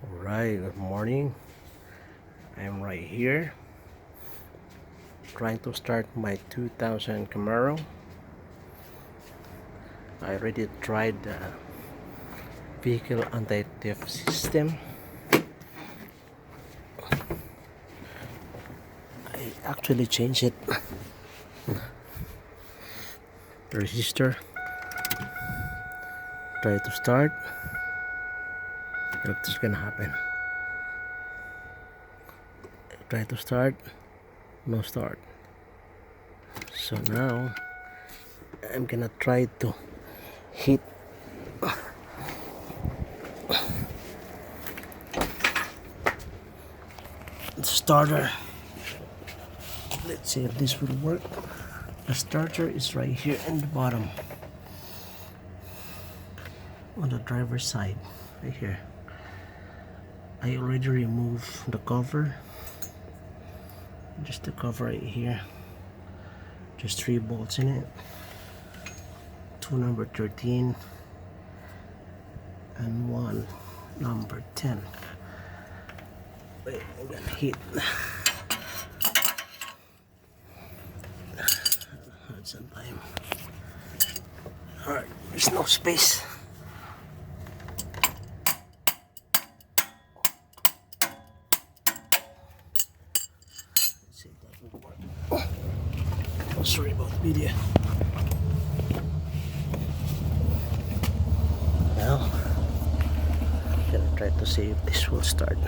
Alright, good morning. I'm right here trying to start my 2000 Camaro. I already tried the vehicle anti-theft system. I actually changed it. The resistor. Try to start. What's gonna happen? Try to start. No start. So now I'm gonna try to hit the starter. Let's see if this will work. The starter is right here in the bottom on the driver's side, right here. I already removed the cover, just the cover right here. Just 3 bolts in it, 2 number 13 and 1 number 10. Wait, I'm gonna hit. That's some time. Alright, there's no space. Let's see if that will work. Oh, sorry about the video. Well, I'm gonna try to see if this will start.